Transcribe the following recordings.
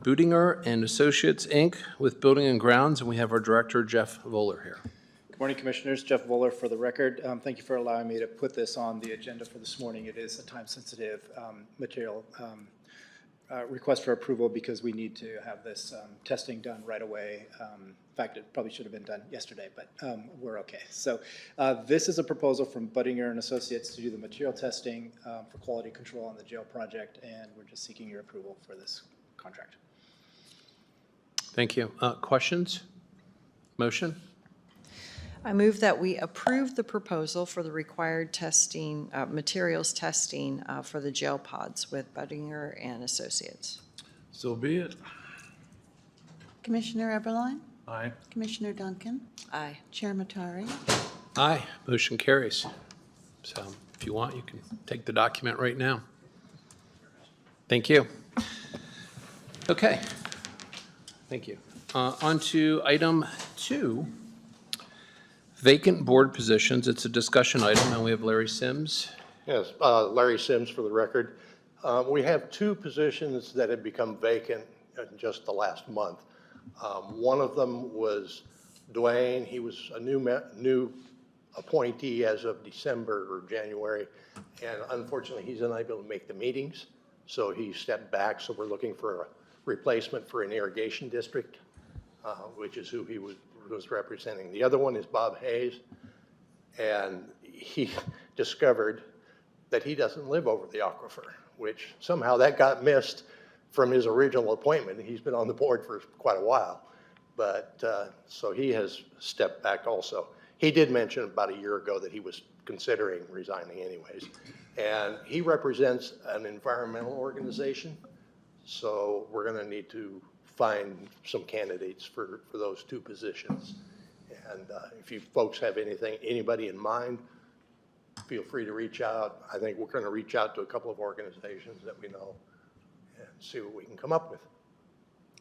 Budinger and Associates, Inc. with Building and Grounds, and we have our director, Jeff Voeller, here. Good morning, Commissioners. Jeff Voeller for the record. Thank you for allowing me to put this on the agenda for this morning. It is a time-sensitive material request for approval because we need to have this testing done right away. In fact, it probably should have been done yesterday, but we're okay. So this is a proposal from Budinger and Associates to do the material testing for quality control on the jail project, and we're just seeking your approval for this contract. Thank you. Questions? Motion? I move that we approve the proposal for the required testing, materials testing for the jail pods with Budinger and Associates. So be it. Commissioner Eberline? Aye. Commissioner Duncan? Aye. Chair Matari? Aye. Motion carries. So if you want, you can take the document right now. Thank you. Okay. Thank you. On to item 2. Vacant board positions. It's a discussion item, and we have Larry Sims. Yes, Larry Sims for the record. We have 2 positions that have become vacant in just the last month. One of them was Dwayne. He was a new appointee as of December or January, and unfortunately he's unable to make the meetings, so he stepped back. So we're looking for a replacement for an irrigation district, which is who he was representing. The other one is Bob Hayes, and he discovered that he doesn't live over the Aquifer, which somehow that got missed from his original appointment. He's been on the board for quite a while, but so he has stepped back also. He did mention about a year ago that he was considering resigning anyways, and he represents an environmental organization, so we're going to need to find some candidates for those 2 positions. And if you folks have anybody in mind, feel free to reach out. I think we're going to reach out to a couple of organizations that we know and see what we can come up with.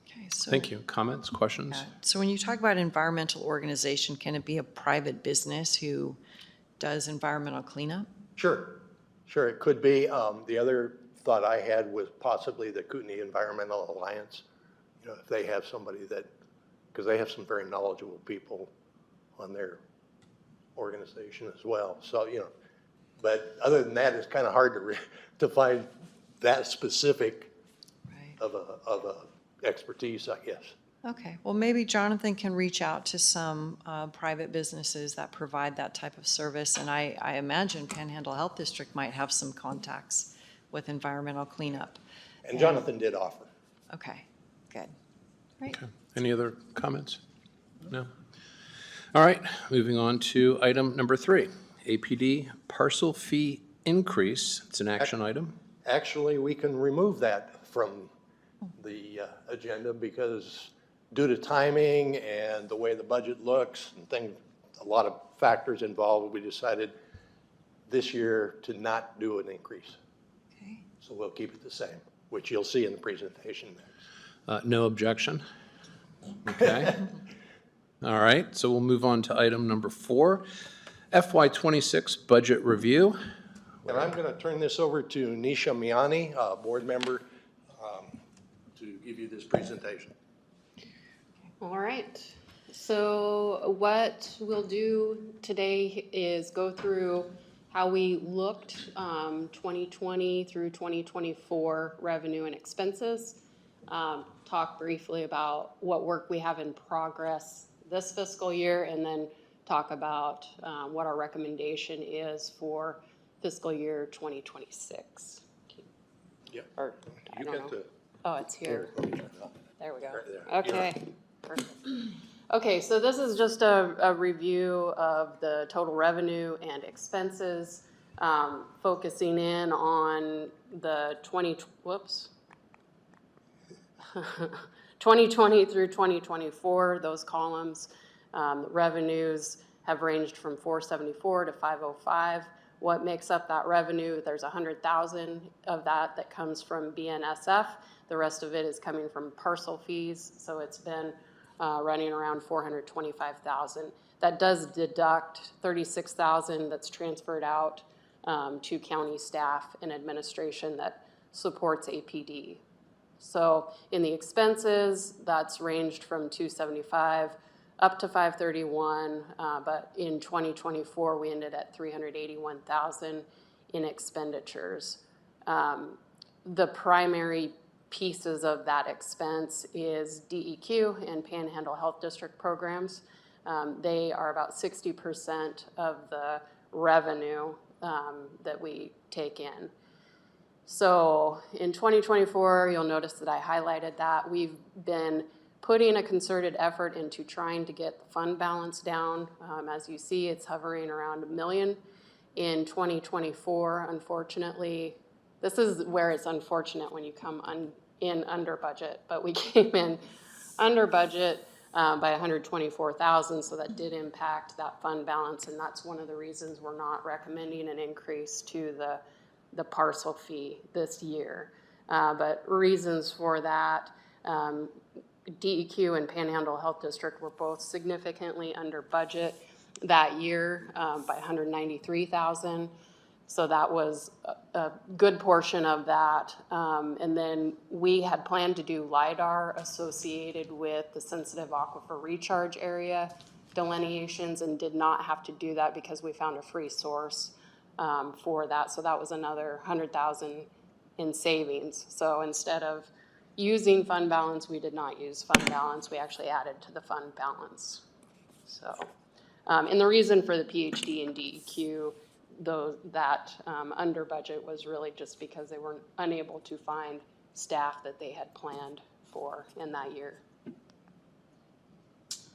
Okay, so, Thank you. Comments, questions? so when you talk about environmental organization, can it be a private business who does environmental cleanup? Sure, it could be. The other thought I had was possibly the Kootenai Environmental Alliance. You know, if they have somebody that, because they have some very knowledgeable people on their organization as well. So, you know, but other than that, it's kind of hard to find that specific of a expertise, I guess. Okay, well, maybe Jonathan can reach out to some private businesses that provide that type of service, and I imagine Panhandle Health District might have some contacts with environmental cleanup. And Jonathan did offer. Okay, good. Great. Okay. Any other comments? No? All right, moving on to item number 3, APD parcel fee increase. It's an action item. Actually, we can remove that from the agenda because due to timing and the way the budget looks and things, a lot of factors involved, we decided this year to not do an increase. Okay. So we'll keep it the same, which you'll see in the presentation next. No objection? Okay. All right, so we'll move on to item number 4, FY26 budget review. And I'm going to turn this over to Nisha Miani, a board member, to give you this presentation. All right. So what we'll do today is go through how we looked 2020 through 2024 revenue and expenses. Talk briefly about what work we have in progress this fiscal year, and then talk about what our recommendation is for fiscal year 2026. Yeah. Or, I You don't got know. the. Oh, it's here. There we go. Right there. Okay, perfect. Okay, so this is just a review of the total revenue and expenses, focusing in on the 2020 through 2024, those columns. Revenues have ranged from 474 to 505. What makes up that revenue? There's 100,000 of that comes from BNSF. The rest of it is coming from parcel fees. So it's been running around 425,000. That does deduct 36,000 that's transferred out to county staff and administration that supports APD. So in the expenses, that's ranged from 275 up to 531, but in 2024, we ended at 381,000 in expenditures. The primary pieces of that expense is DEQ and Panhandle Health District programs. They are about 60% of the revenue that we take in. So in 2024, you'll notice that I highlighted that. We've been putting a concerted effort into trying to get the fund balance down. As you see, it's hovering around $1 million. In 2024, unfortunately, this is where it's unfortunate when you come in under budget, but we came in under budget by 124,000, so that did impact that fund balance, and that's one of the reasons we're not recommending an increase to the parcel fee this year. But reasons for that, DEQ and Panhandle Health District were both significantly under budget that year by 193,000. So that was a good portion of that. And then we had planned to do LIDAR associated with the sensitive aquifer recharge area delineations and did not have to do that because we found a free source for that. So that was another 100,000 in savings. So instead of using fund balance, we did not use fund balance. We actually added to the fund balance. So, and the reason for the PhD and DEQ, though, that under budget was really just because they were unable to find staff that they had planned for in that year.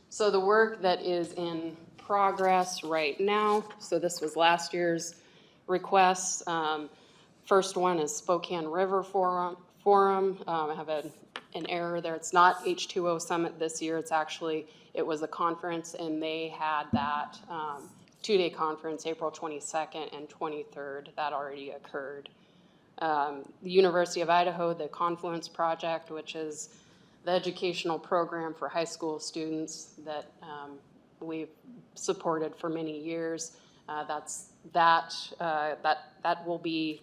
So the work that is in progress right now, so this was last year's requests. First one is Spokane River Forum. I have an error there. It's not H2O Summit this year. It was a conference, and they had that two-day conference, April 22nd and 23rd. That already occurred. The University of Idaho, the Confluence Project, which is the educational program for high school students that we've supported for many years. That will be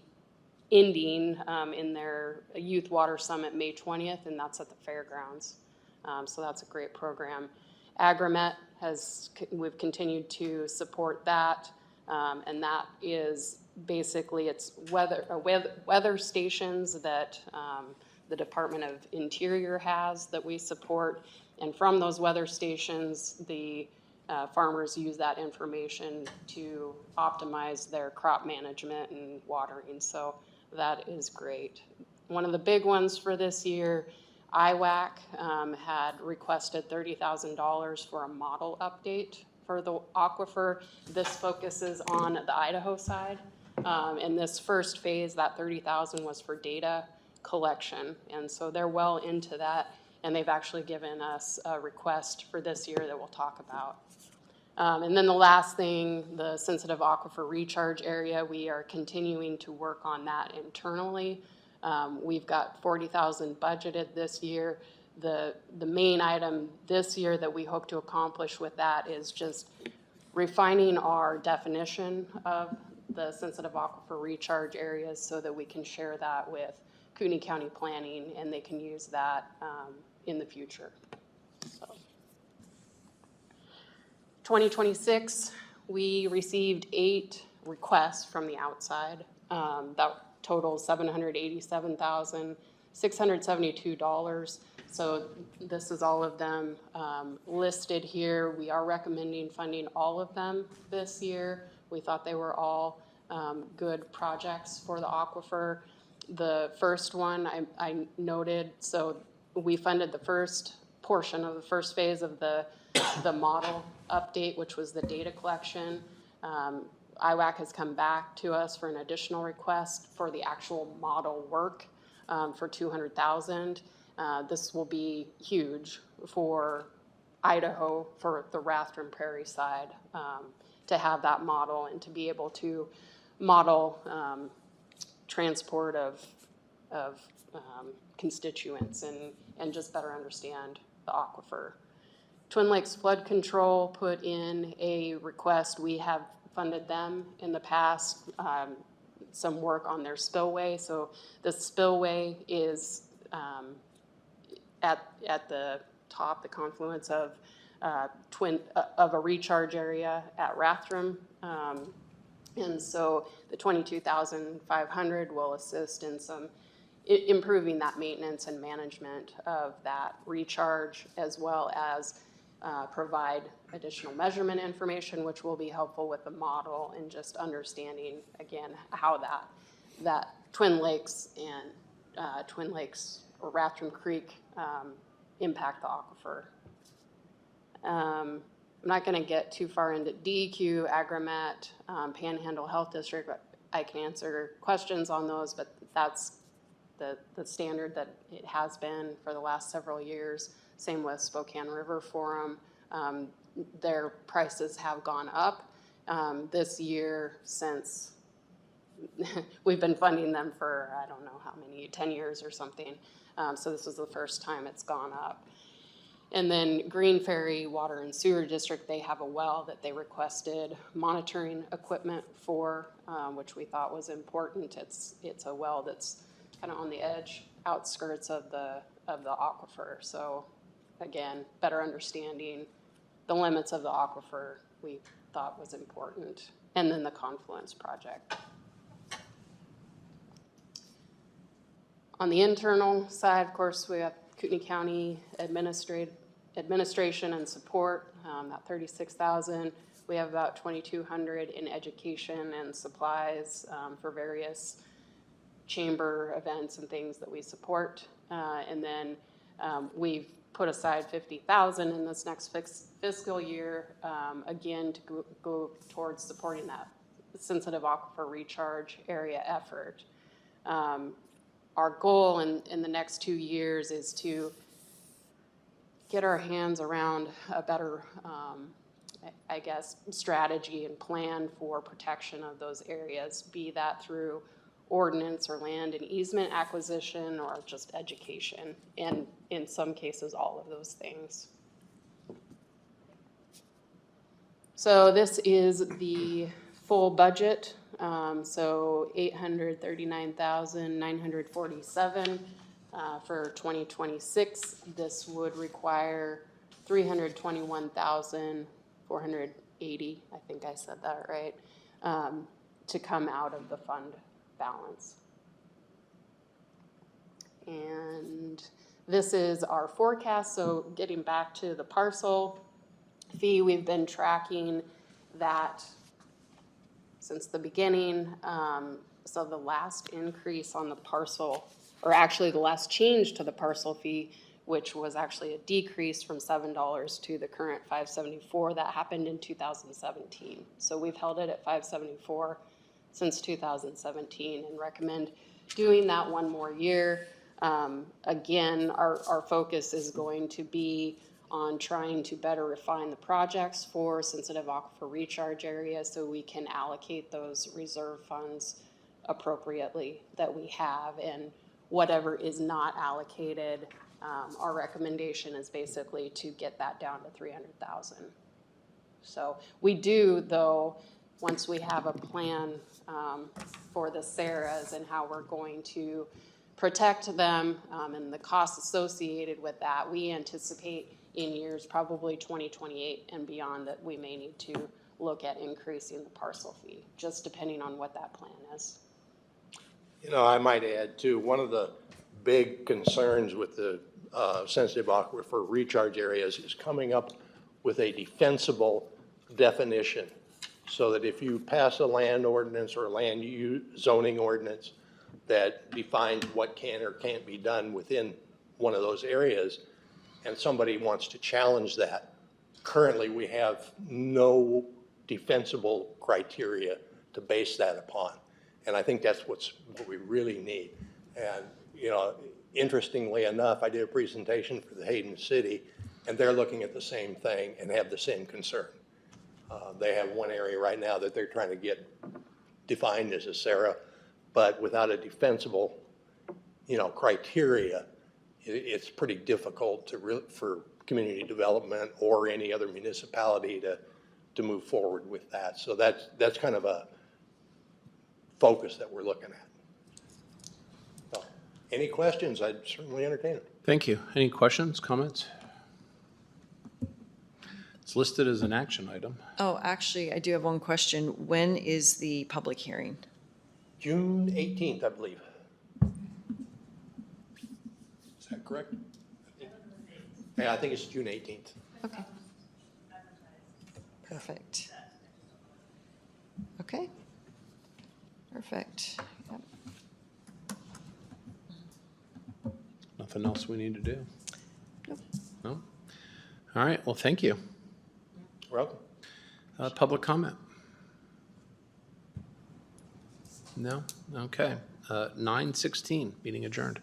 ending in their Youth Water Summit May 20th, and that's at the fairgrounds. So that's a great program. Agromet we've continued to support that, and that is basically it's weather stations that the Department of Interior has that we support, and from those weather stations, the farmers use that information to optimize their crop management and watering. So that is great. One of the big ones for this year, IWAC had requested $30,000 for a model update for the aquifer. This focuses on the Idaho side. And this first phase, that $30,000 was for data collection. And so they're well into that. And they've actually given us a request for this year that we'll talk about. And then the last thing, the sensitive aquifer recharge area, we are continuing to work on that internally. We've got $40,000 budgeted this year. The main item this year that we hope to accomplish with that is just refining our definition of the sensitive aquifer recharge areas so that we can share that with Kootenai County Planning and they can use that in the future. So. 2026, we received 8 requests from the outside. That totals $787,672. So this is all of them listed here. We are recommending funding all of them this year. We thought they were all good projects for the aquifer. The first one I noted, so we funded the first portion of the first phase of the model update, which was the data collection. IWAC has come back to us for an additional request for the actual model work for $200,000. This will be huge for Idaho, for the Rathdrum Prairie side, to have that model and to be able to model transport of constituents and just better understand the aquifer. Twin Lakes Flood Control put in a request. We have funded them in the past, some work on their spillway. So the spillway is at the top, the confluence of of a recharge area at Rathdrum. And so the 22,500 will assist in some improving that maintenance and management of that recharge, as well as provide additional measurement information, which will be helpful with the model and just understanding, again, how that Twin Lakes and Twin Lakes or Rathdrum Creek impact the aquifer. I'm not going to get too far into DEQ, Agromet, Panhandle Health District. I can answer questions on those, but that's the standard that it has been for the last several years. Same with Spokane River Forum. Their prices have gone up this year since we've been funding them for, I don't know how many, 10 years or something. So this was the first time it's gone up. And then Green Ferry Water and Sewer District, they have a well that they requested monitoring equipment for, which we thought was important. It's a well that's kind of on the edge, outskirts of the aquifer. So again, better understanding the limits of the aquifer we thought was important. And then the Confluence Project. On the internal side, of course, we have Kootenai County administration and support, that 36,000. We have about 2,200 in education and supplies for various chamber events and things that we support. And then we've put aside 50,000 in this next fiscal year, again, to go towards supporting that sensitive aquifer recharge area effort. Our goal in the next 2 years is to get our hands around a better, I guess, strategy and plan for protection of those areas, be that through ordinance or land and easement acquisition or just education, and in some cases, all of those things. So this is the full budget. So $839,947 for 2026. This would require $321,480. I think I said that right. To come out of the fund balance. And this is our forecast. So getting back to the parcel fee, we've been tracking that since the beginning. So the last increase on the parcel, or actually the last change to the parcel fee, which was actually a decrease from $7 to the current $5.74, that happened in 2017. So we've held it at $5.74 since 2017 and recommend doing that one more year. Again, our focus is going to be on trying to better refine the projects for sensitive aquifer recharge areas so we can allocate those reserve funds appropriately that we have, and whatever is not allocated, our recommendation is basically to get that down to 300,000. So we do, though, once we have a plan for the SARAs and how we're going to protect them and the costs associated with that, we anticipate in years, probably 2028 and beyond, that we may need to look at increasing the parcel fee, just depending on what that plan is. You know, I might add too, one of the big concerns with the sensitive aquifer recharge areas is coming up with a defensible definition, so that if you pass a land ordinance or a land use zoning ordinance that defines what can or can't be done within one of those areas, and somebody wants to challenge that, currently we have no defensible criteria to base that upon. And I think that's what we really need. And, you know, interestingly enough, I did a presentation for the Hayden City, and they're looking at the same thing and have the same concern. They have one area right now that they're trying to get defined as a SARA, but without a defensible, you know, criteria, it's pretty difficult for community development or any other municipality to move forward with that. So that's kind of a focus that we're looking at. So Any questions? I'd certainly entertain it. Thank you. Any questions, comments? It's listed as an action item. Oh, actually, I do have one question. When is the public hearing? June 18th, I believe. Is that correct? Yeah, I think it's June 18th. Okay. Perfect. Okay. Perfect. Yep. Nothing else we need to do? Nope. No? All right, well, thank you. Welcome. Public comment? No? Okay. 9:16, meeting adjourned.